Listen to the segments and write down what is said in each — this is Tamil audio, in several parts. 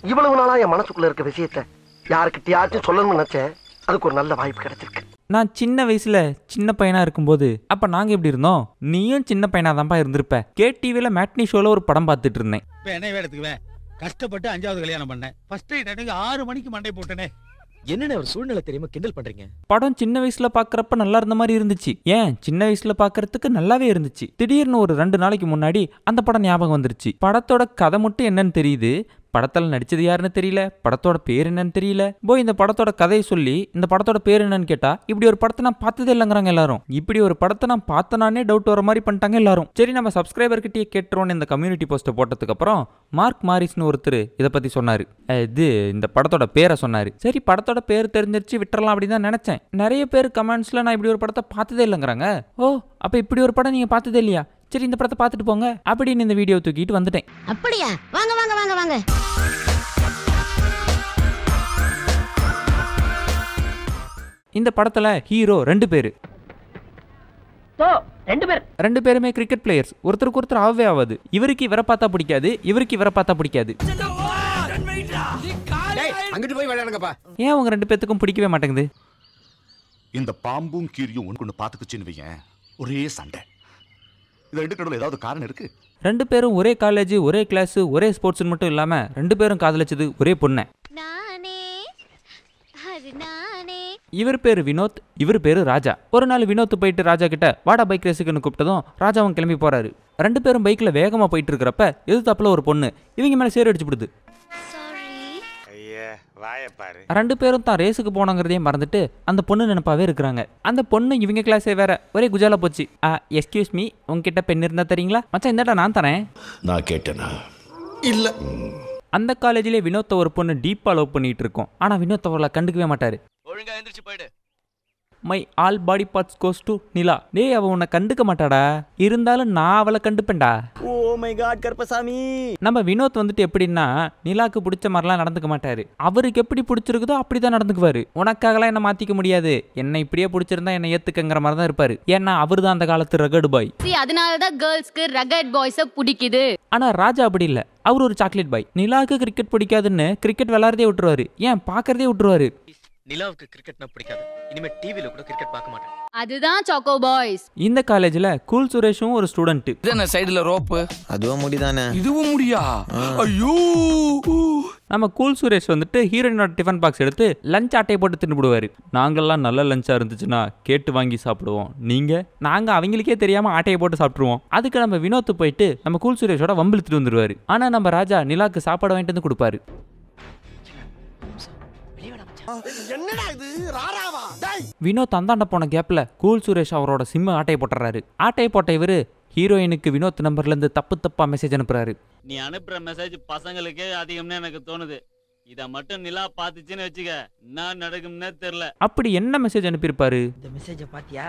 இவ்வளவு நாளா என் மனசுக்குள்ள இருக்க விஷயத்த யாருக்கிட்டயாச்சும் சொல்லணும்னு நினைச்சேன். அதுக்கு ஒரு நல்ல வாய்ப்பு கிடைச்சிருக்கு. நான் சின்ன வயசுல சின்ன பையனா இருக்கும்போது அப்ப நாங்க எப்படி இருந்தோம், நீயும் சின்ன பையனா தான்ப்பா இருந்திருப்ப. கேடிவில மேட்னி ஷோல ஒரு படம் பார்த்துட்டு இருந்தேன். என்ன எடுத்துக்குவேன், கஷ்டப்பட்டு 5வது கல்யாணம் பண்ணேன். ஃபர்ஸ்ட் நைட் 6 மணிக்கு மண்டை போட்டனே. என்னென்ன ஒரு சூழ்நிலை தெரியுமா கிண்டல் பண்றீங்க? படம் சின்ன வயசுல பாக்குறப்ப நல்லா இருந்த மாதிரி இருந்துச்சு. ஏன் சின்ன வயசுல பாக்குறதுக்கு நல்லாவே இருந்துச்சு. திடீர்னு ஒரு 2 நாளைக்கு முன்னாடி அந்த படம் ஞாபகம் வந்துருச்சு. படத்தோட கதை மட்டும் என்னன்னு தெரியுது, படத்தில் நடிச்சது யாருன்னு தெரியல, படத்தோட பேர் என்னன்னு தெரியல. போய் இந்த படத்தோட கதையை சொல்லி இந்த படத்தோட பேர் என்னன்னு கேட்டா இப்படி ஒரு படத்தை நான் பார்த்ததே இல்லைங்கிறாங்க எல்லாரும். இப்படி ஒரு படத்தை நான் பார்த்தனானே டவுட் வர மாதிரி பண்ணிட்டாங்க எல்லாரும். சரி நம்ம சப்ஸ்கிரைபர் கிட்டே கேட்டுருவோன்னு இந்த கம்யூனிட்டி போஸ்ட்டை போட்டதுக்கு அப்புறம் மார்க் மாரிஸ்னு ஒருத்தர் இதை பத்தி சொன்னாரு. இந்த படத்தோட பேரை சொன்னாரு. சரி படத்தோட பேர் தெரிஞ்சிருச்சு விட்டுறலாம் அப்படின்னு தான் நினைச்சேன். நிறைய பேர் கமெண்ட்ஸ்ல நான் இப்படி ஒரு படத்தை பார்த்ததே இல்லைங்கிறாங்க. ஓ அப்ப இப்படி ஒரு படம் நீங்க பார்த்ததே இல்லையா, சரி இந்த படத்தை பார்த்துட்டு போங்க அப்படின்னு இந்த வீடியோ தூக்கிட்டு வந்துட்டேன். அப்படியா, வாங்க வாங்க வாங்க வாங்க. இந்த படத்துல ஹீரோ 2 பேரு. ரெண்டு பேருமே கிரிக்கெட் பிளேயர்ஸ். ஒருத்தருக்கு ஒருத்தர் ஆகவே ஆகாது. இவருக்கு இவரை பார்த்தா பிடிக்காது, இவருக்கு இவரை பார்த்தா பிடிக்காது. ஏன் அவங்க 2 பேத்துக்கும் பிடிக்கவே மாட்டேங்குது? இந்த பாம்பும் கீரியும் ஒன்று பார்த்துக்குச்சின்னு வையேன், ஒரே சண்டை. இது 2 கடவுள் ஏதாவது காரணம் இருக்கு? 2 பேரும் ஒரே காலேஜ், ஒரே கிளாஸ், ஒரே ஸ்போர்ட்ஸ் மட்டும் இல்லாம 2 பேரும் காதலிச்சது ஒரே பொண்ணு. இவர் பேரு வினோத், இவர் பேரு ராஜா. ஒரு நாள் வினோத் போயிட்டு ராஜா கிட்ட வாடா பைக் ரேஸுக்குன்னு கூப்பிட்டதும் ராஜாவும் கிளம்பி போறாரு. 2 பேரும் பைக்ல வேகமா போயிட்டு இருக்கிறப்ப எதிர்த்தாப்புல ஒரு பொண்ணு இவங்க மேல சேர் அடிச்சு விடுது. 2 பேரும் தான் ரேஸுக்கு போனோங்கிறதையும் மறந்துட்டு அந்த பொண்ணு நினைப்பாவே இருக்கிறாங்க. அந்த பொண்ணு இவங்க கிளாஸே வேற, ஒரே குஜாலா போச்சு. எஸ்கியூஸ் மீ, உங்ககிட்ட பெண் இருந்தா தரீங்களா? மச்சான் இந்தாடா நான் தரேன். நான் கேட்டேனா? இல்ல. அந்த காலேஜ்லேயே வினோத்தை ஒரு பொண்ணு டீப்பா லவ் பண்ணிட்டு இருக்கோம். ஆனா வினோத் அவளை கண்டுக்கவே மாட்டாரு. ஒழுங்கா எந்திரிச்சு போயிடு. My all body parts goes to Nila. டேய் அவ உன்னை கண்டுக்க மாட்டாடா, இருந்தாலும் நான் அவளை கண்டுப்பேன்டா. Oh my god Karuppasamy. நம்ம வினோத் வந்துட்டு எப்படின்னா நிலாக்கு பிடிச்ச மாதிரிலாம் நடந்துக்க மாட்டாரு. அவருக்கு எப்படி பிடிச்சிருக்குதோ அப்படிதான் நடந்துக்குவாரு. உனக்காகலாம் என்ன மாத்திக்க முடியாது, என்ன இப்படியே பிடிச்சிருந்தா என்ன ஏத்துக்கங்கிற மாதிரி தான் இருப்பாரு. ஏன்னா அவரு தான் அந்த காலத்து ரகட் பாய். அதனாலதான் கேர்ள்ஸ்க்கு ரகட் பாய்ஸ பிடிக்குது. ஆனா ராஜா அப்படி இல்ல, அவர் ஒரு சாக்லேட் பாய். நிலாக்கு கிரிக்கெட் பிடிக்காதுன்னு கிரிக்கெட் விளையாடுறதே விட்டுருவாரு, ஏன் பாக்குறதே விட்டுருவாரு. நிலாவுக்கு கிரிக்கெட்னா பிடிக்காது, இனிமே டிவில கூட கிரிக்கெட் பார்க்க மாட்டேன். அதுதான் சாக்கோ பாய்ஸ். இந்த காலேஜ்ல கூல் சுரேஷும் ஒரு ஸ்டூடெண்ட். என்ன சைடுல ரோப்பு, அதுவும் முடிதானே. இதுவும் முடியா? ஐயோ. நம்ம கூல் சுரேஷ் வந்துட்டு ஹீரோயினோட டிஃபன் பாக்ஸ் எடுத்து லஞ்ச் ஆட்டையை போட்டு தின்னுடுவாரு. நாங்கெல்லாம் நல்ல லஞ்சா இருந்துச்சுன்னா கேட்டு வாங்கி சாப்பிடுவோம், நாங்க அவங்களுக்கே தெரியாம ஆட்டையை போட்டு சாப்பிட்டுருவோம். அதுக்கு நம்ம வினோத் போயிட்டு நம்ம கூல் சுரேஷோட வம்பிழுத்துட்டு வந்துருவாரு. ஆனா நம்ம ராஜா நிலாக்கு சாப்பாடு வாங்கிட்டு வந்து கொடுப்பாரு. வினோத் அந்தாண்ட போன கேப்ல கூல் சுரேஷ் அவரோட சிம்ம ஆட்டையை போட்டுறாரு. ஆட்டையை போட்ட இவரு ஹீரோயினுக்கு வினோத் நம்பர்ல இருந்து தப்பா மெசேஜ் அனுப்புறாரு. நீ அனுப்புற மெசேஜ் பசங்களுக்கே அதிகம்னு எனக்கு தோணுது. இத மட்டும் நிலா பாத்துச்சுன்னு வச்சுக்க, என்ன நடக்கும்னே தெரியல. அப்படி என்ன மெசேஜ் அனுப்பியிருப்பாரு? இந்த மெசேஜ பாத்தியா?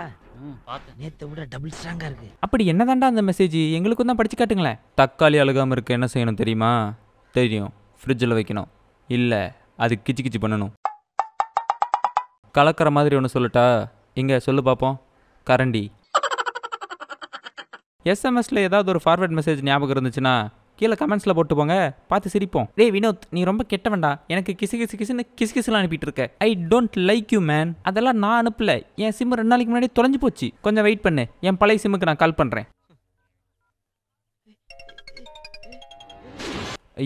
பார்த்தேன். நேத்தை விட டபுள் ஸ்ட்ராங்கா இருக்கு. அப்படி என்னதாண்டா அந்த மெசேஜ், எங்களுக்கும் தான் படிச்சு காட்டுங்களேன். தக்காளி அழுகாம இருக்க என்ன செய்யணும் தெரியுமா? தெரியும், ஃப்ரிட்ஜில் வைக்கணும். இல்ல அது கிச்சு கிச்சு பண்ணணும். கலக்கிற மாதிரி ஒன்று சொல்லட்டா? இங்கே சொல்லு பார்ப்போம். கரண்டி. எஸ்எம்எஸ்ல ஏதாவது ஒரு ஃபார்வர்ட் மெசேஜ் ஞாபகம் இருந்துச்சுன்னா கீழே கமெண்ட்ஸில் போட்டு போங்க, பார்த்து சிரிப்போம். டேய் வினோத், நீ ரொம்ப கெட்டவன்டா, எனக்கு கிசுன்னு கிசுலாம் அனுப்பிட்டு இருக்க. I don't like you man. அதெல்லாம் நான் அனுப்பல, என் சிம் 2 நாளைக்கு முன்னாடி தொலைஞ்சு போச்சு. கொஞ்சம் வெயிட் பண்ணு, என் பழைய சிம்முக்கு நான் கால் பண்ணுறேன்.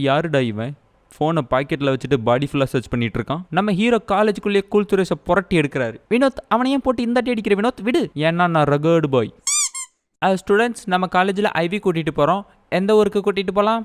யாருடா இவன் ஃபோனை பாக்கெட்டில் வச்சுட்டு பாடி ஃபுல்லாக சர்ச் பண்ணிட்டு இருக்கான்? நம்ம ஹீரோ காலேஜுக்குள்ளேயே கூல் சுரேஷை புரட்டி எடுக்கிறாரு. வினோத் அவனையும் போட்டு இந்த அடிக்கிற வினோத் விடு, ஏன்னா நான் ரகர்டு பாய். ஸ்டூடெண்ட்ஸ், நம்ம காலேஜில் ஐவி கூட்டிகிட்டு போகிறோம். எந்த ஊருக்கு கூட்டிகிட்டு போகலாம்?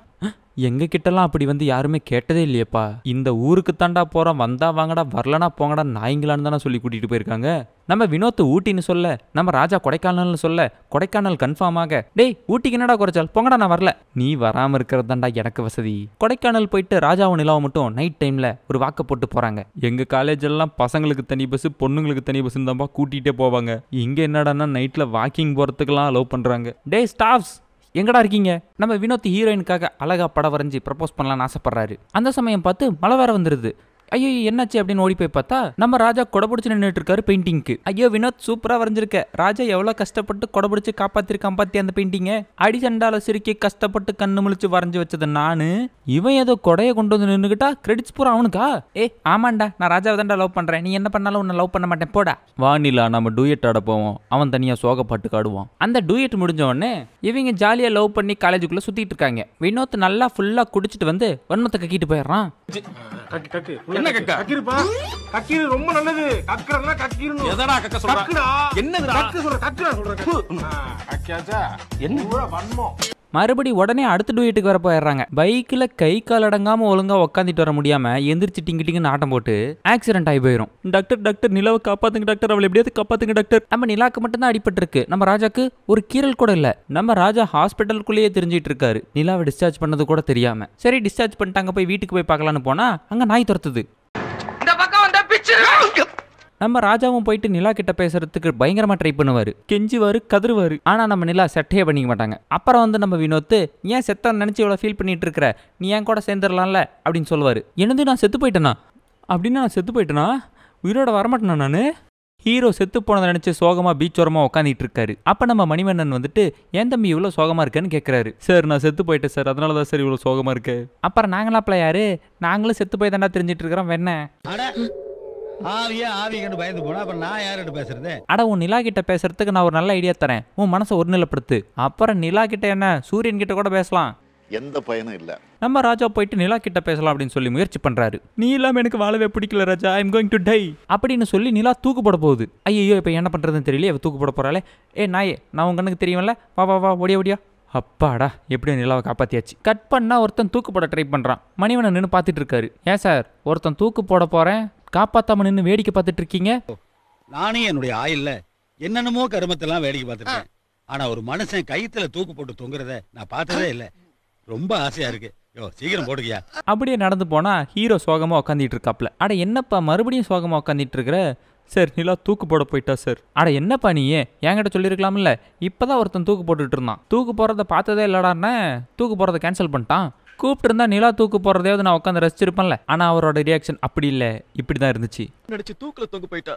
எங்க கிட்டலாம் அப்படி வந்து யாருமே கேட்டதே இல்லையப்பா. இந்த ஊருக்கு தாண்டா போகிறோம், வந்தா வாங்கடா, வரலனா போங்கடா, நாய்ங்களான்னு தானே சொல்லி கூட்டிகிட்டு போயிருக்காங்க. நம்ம வினோத் ஊட்டின்னு சொல்ல, நம்ம ராஜா கொடைக்கானல்னு சொல்ல, கொடைக்கானல் கன்ஃபார்ம் ஆக, டேய் ஊட்டிக்கு என்னடா குறைச்சால், போங்கடா நான் வரல. நீ வராமல் இருக்கிறது தாண்டா எனக்கு வசதி. கொடைக்கானல் போயிட்டு ராஜாவும் நிலாவும் மட்டும் நைட் டைமில் ஒரு வாக்க போட்டு போகிறாங்க. எங்கள் காலேஜ் எல்லாம் பசங்களுக்கு தனி பஸ், பொண்ணுங்களுக்கு தனி பஸ்ஸுன்னு தான்ப்பா கூட்டிகிட்டே போவாங்க. இங்கே என்னடான்னா நைட்டில் வாக்கிங் போகிறதுக்கெல்லாம் அலோவ் பண்ணுறாங்க. டே ஸ்டாஃப்ஸ் எங்கடா இருக்கீங்க? நம்ம வினோத் ஹீரோயினுக்காக அழகா படம் வரைஞ்சி ப்ரப்போஸ் பண்ணலான்னு ஆசைப்படுறாரு. அந்த சமயம் பார்த்து மழை வேற வந்துடுது. ஐயோ என்னாச்சு அப்படின்னு ஓடி போய் பார்த்தா நம்ம ராஜா கொடை பிடிச்சு நின்றுட்டு இருக்காரு பெயிண்டிங்க்கு. ஐயோ வினோத் சூப்பரா வரைஞ்சிருக்க, ராஜா எவ்வளவு கஷ்டப்பட்டு கொடை பிடிச்சு காப்பாத்திருக்கான் பாத்தி அந்த பெயிண்டிங்க. அடிச்சண்டால சிரிக்கி கஷ்டப்பட்டு கண்ணு முழிச்சு வரைஞ்சு வச்சது நானு, இவன் ஏதோ கொடையை கொண்டு வந்து நின்னுகிட்டா கிரெடிட்ஸ் பூரா அவனுக்கா? ஆமாண்டா நான் ராஜாவை தான்டா லவ் பண்றேன், நீ என்ன பண்ணாலும் உன்னை லவ் பண்ண மாட்டேன் போடா. வானிலா நம்ம டூயட் ஆட போவோம், அவன் தனியா சோக பாட்டு காடுவான். அந்த டூயட் முடிஞ்ச உடனே இவங்க ஜாலியா லவ் பண்ணி காலேஜுக்குள்ள சுத்திட்டு இருக்காங்க. வினோத் நல்லா ஃபுல்லா குடிச்சிட்டு வந்து வன்மத்தை கக்கிட்டு போயிடுறான். என்ன கக்கா கக்கிருப்பா கக்கிரு ரொம்ப நல்லது. கக்கறனா கக்கிரணும். எதடா கக்க சொல்ற? கக்குடா. என்னதுடா? கக்கு சொல்ற கக்குடா சொல்ற. கக்கியாச்சா? என்ன வன்மம்? மறுபடி உடனே அடுத்த டூயட்டுக்கு வர போயிடுறாங்க. பைக்கில் கை கால் அடங்காம ஒழுங்கா உட்காந்துட்டு வர முடியாம எந்திரிச்சு டிங்கு டிங்குன்னு ஆட்டம் போட்டு ஆக்சிடென்ட் ஆகி போயிடும். டாக்டர் டாக்டர் நிலாவை காப்பாத்துங்க டாக்டர், அவளை எப்படியாவது காப்பாத்துங்க டாக்டர். நம்ம நிலாக்கு மட்டும் தான் அடிபட்டு இருக்கு, நம்ம ராஜாக்கு ஒரு கீரல் கூட இல்ல. நம்ம ராஜா ஹாஸ்பிட்டலுக்குள்ளேயே தெரிஞ்சிட்டு இருக்காரு, நிலாவை டிஸ்சார்ஜ் பண்ணது கூட தெரியாம. சரி டிஸ்சார்ஜ் பண்ணிட்டாங்க, போய் வீட்டுக்கு போய் பார்க்கலான்னு போனா அங்க நாய் துரத்துது. நம்ம ராஜாவும் போயிட்டு நிலா கிட்ட பேசுறதுக்கு பயங்கரமா ட்ரை பண்ணுவாரு, கெஞ்சுவாரு, கதறுவாரு. ஆனா நம்ம நிலா செட்டையே பண்ணிக்க மாட்டாங்க. அப்புறம் வந்து நம்ம வினோத், ஏன் செத்த நினைச்சு இவ்வளவு ஃபீல் பண்ணிட்டு இருக்கிற, நீ ஏன் கூட சேர்ந்துடலாம்ல அப்படின்னு சொல்லுவாரு. என்னது நான் செத்து போயிட்டேனா? அப்படின்னு நான் செத்து போயிட்டேனா? உயிரோட வரமாட்டேனா நானு? ஹீரோ செத்து போனதை நினைச்சு சோகமா பீச்சோரமா உட்காந்துட்டு இருக்காரு. அப்ப நம்ம மணிவண்ணன் வந்துட்டு, ஏன் தம்பி இவ்வளவு சோகமா இருக்கேன்னு கேட்கிறாரு. சார் நான் செத்து போயிட்டேன் சார், அதனாலதான் சார் இவ்வளவு சோகமா இருக்கு. அப்புறம் நாங்களாப்ல யாரு, நாங்களும் செத்து போய் தாண்டா தெரிஞ்சிட்டு இருக்கிறோம் வெண்ண. ஆவியா ஆவி கண்டு பயந்து போனா அப்புறம் நான் யார்கிட்ட பேசுறது? அட உன் நிலா கிட்ட பேசுறதுக்கு நான் ஒரு நல்ல ஐடியா தரேன், உன் மனசை ஒருநிலைப்படுத்து. அப்புறம் நிலா கிட்ட என்ன, சூரியன் கிட்ட கூட பேசலாம், எந்த பயனும் இல்ல. நம்ம ராஜா போயிட்டு நிலா கிட்ட பேசலாம் அப்படின்னு சொல்லி முயற்சி பண்றாரு. நீ இல்லாம எனக்கு வாழவே பிடிக்கல Raja, I am going to die அப்படின்னு சொல்லி நிலா தூக்கு போட போகுது. ஐயோ இப்ப என்ன பண்றதுன்னு தெரியல, தூக்கு போட போறாளே. நாயே நான் உங்க கண்ணுக்கு தெரியும்ல, வா வா வா ஓடியா ஓடியா. அப்பாடா எப்படியோ நிலாவை காப்பாத்தியாச்சு. கட் பண்ணா ஒருத்தன் தூக்கு போட ட்ரை பண்றான். மணிவண்ணன் நின்று பார்த்துட்டு இருக்காரு. ஏன் சார் ஒருத்தன் தூக்கு போட போறேன் காப்பாத்தாம நின்று வேடிக்கை பார்த்துட்டு இருக்கீங்க? நானே என்னுடைய ஆயில்ல என்னென்னமோ கருமத்தெல்லாம் வேடிக்கை பார்த்துருக்கேன். ஆனா ஒரு மனுஷன் கைத்துல தூக்கு போட்டு தொங்குறத நான் பார்த்ததே இல்லை. ரொம்ப ஆசையா இருக்கு. சீக்கிரம் போடுக்கியா. அப்படியே நடந்து போனா ஹீரோ சோகமா உட்காந்துட்டு இருக்காப்ல. அட என்னப்பா மறுபடியும் சோகமா உட்காந்துட்டு இருக்கிற? சார் நிலா தூக்கு போட போயிட்டா சார். அட என்னப்பா நீ என்கிட்ட சொல்லியிருக்கலாம்ல, இப்பதான் ஒருத்தன் தூக்கு போட்டுட்டு இருந்தான், தூக்கு போறதை பார்த்ததே இல்லடான்னு தூக்கு போறதை கேன்சல் பண்ணிட்டான். கூப்பிட்டு இருந்தா நிலா தூக்கு போறதையாவது நான் உட்காந்து ரசிச்சிருப்பேன்ல. ஆனா அவரோட ரியாக்ஷன் அப்படி இல்ல, இப்படிதான் இருந்துச்சு. நடிச்சு தூக்குல தொங்க போயிட்டா.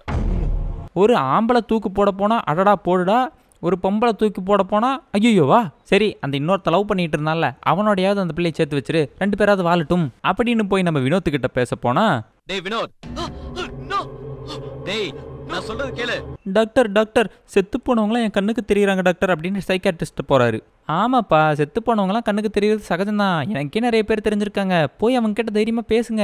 ஒரு ஆம்பளை தூக்கு போட போனா அடடா போடுடா, ஒரு பொம்பளை தூக்கி போட போனா ஐயோவா. சரி அந்த இன்னொருத்த லவ் பண்ணிட்டு இருந்தால அவனோடையாவது அந்த பிள்ளையை சேர்த்து வச்சிரு, ரெண்டு பேராவது வாழட்டும் அப்படின்னு போய் நம்ம வினோத் கிட்ட பேச போனா, டேய் வினோத், டேய் நான் சொல்றது கேளு. டாக்டர் டாக்டர் செத்து போனவங்களாம் என் கண்ணுக்கு தெரியுறாங்க டாக்டர் அப்படின்னு சைக்காட்ரிஸ்ட் போறாரு. ஆமாப்பா செத்து போனவங்களாம் கண்ணுக்கு தெரியறது சகஜம்தான், எனக்கே நிறைய பேர் தெரிஞ்சிருக்காங்க, போய் அவங்க கிட்ட தைரியமா பேசுங்க.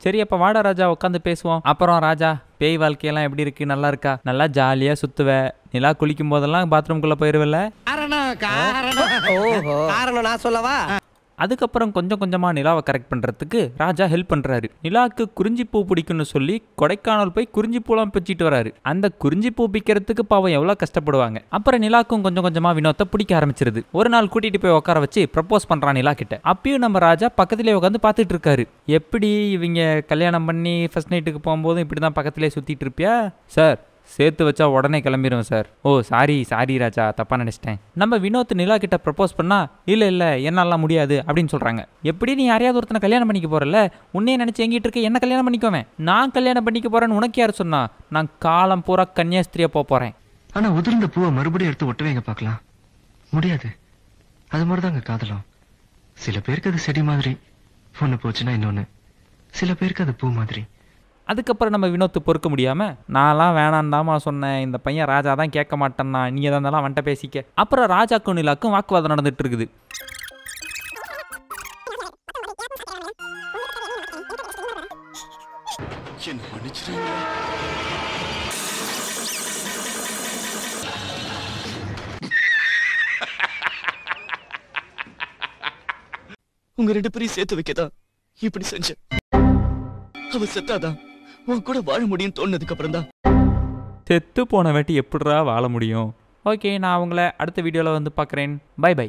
சரி அப்ப வாடா ராஜா உட்காந்து பேசுவோம். அப்புறம் ராஜா பேய் வாழ்க்கையெல்லாம் எப்படி இருக்கு, நல்லா இருக்கா? நல்லா ஜாலியா சுத்துவ, நிலா குளிக்கும் போதெல்லாம் பாத்ரூம்குள்ள போயிருவல. காரணம் நான் சொல்லவா? அதுக்கப்புறம் கொஞ்சம் கொஞ்சமா நிலாவை கரெக்ட் பண்றதுக்கு ராஜா ஹெல்ப் பண்றாரு. நிலாவுக்கு குறிஞ்சி பூ பிடிக்கும்னு சொல்லி கொடைக்கானல் போய் குறிஞ்சி பூலாம் பிச்சிட்டு வராரு. அந்த குறிஞ்சி பூ பிக்கிறதுக்கு பாவம் எவ்வளவு கஷ்டப்படுவாங்க. அப்புறம் நிலாக்கும் கொஞ்சம் கொஞ்சமா வினோத்தை பிடிக்க ஆரம்பிச்சிருது. ஒரு நாள் கூட்டிட்டு போய் உட்கார வச்சு ப்ரப்போஸ் பண்றான் நிலா கிட்ட. அப்பயும் நம்ம ராஜா பக்கத்திலே உட்காந்து பார்த்துட்டு இருக்காரு. எப்படி இவங்க கல்யாணம் பண்ணி ஃபர்ஸ்ட் நைட்டுக்கு போகும்போதும் இப்படிதான் பக்கத்திலே சுத்திட்டு இருப்பியா? சார் சேர்த்து வச்சா உடனே கிளம்பிடுவோம் சார். ஓ சாரி ராஜா, தப்பா நினைச்சிட்டேன். நம்ம வினோத் நிலா கிட்ட ப்ரப்போஸ் பண்ணா இல்ல என்னாலாம் முடியாது அப்படின்னு சொல்றாங்க. எப்படி நீ யாரையாவது ஒருத்தனை கல்யாணம் பண்ணிக்க போறல, உன்னையே நினைச்சு எங்கிட்டு இருக்க, என்ன கல்யாணம் பண்ணிக்கோவேன். நான் கல்யாணம் பண்ணிக்க போறேன்னு உனக்கு யார் சொன்னா? நான் காலம் பூரா கன்னியாஸ்திரியா போறேன். ஆனா உதிர்ந்த பூவை மறுபடியும் எடுத்து ஒட்டுவேங்க பார்க்கலாம், முடியாது. அது மாதிரிதாங்க காதலும். சில பேருக்கு அது செடி மாதிரி, ஒண்ணு போச்சுன்னா இன்னொன்னு. சில பேருக்கு அது பூ மாதிரி. அதுக்கப்புறம் நம்ம வினோத் பொறுக்க முடியாம, நான்லாம் வேணான்டாமா சொன்னேன், இந்த பையன் ராஜா தான் கேட்க மாட்டேன்னா, நீ எதா இருந்தாலும் வந்துட்ட பேசிக்க. அப்புறம் ராஜாக்கும் நிலாக்கும் வாக்குவாதம் நடந்துட்டு இருக்குது. உங்க ரெண்டு பேரையும் சேர்த்து வைக்கதான் இப்படி செஞ்சேன். அவ செத்தாதான் உன் கூட வாழ முடியும் தோணுனதுக்கு அப்புறம் தான். செத்து போன வேட்டி எப்படிரா வாழ முடியும்? ஓகே நான் அவங்கள அடுத்த வீடியோவில் வந்து பார்க்குறேன். Bye by.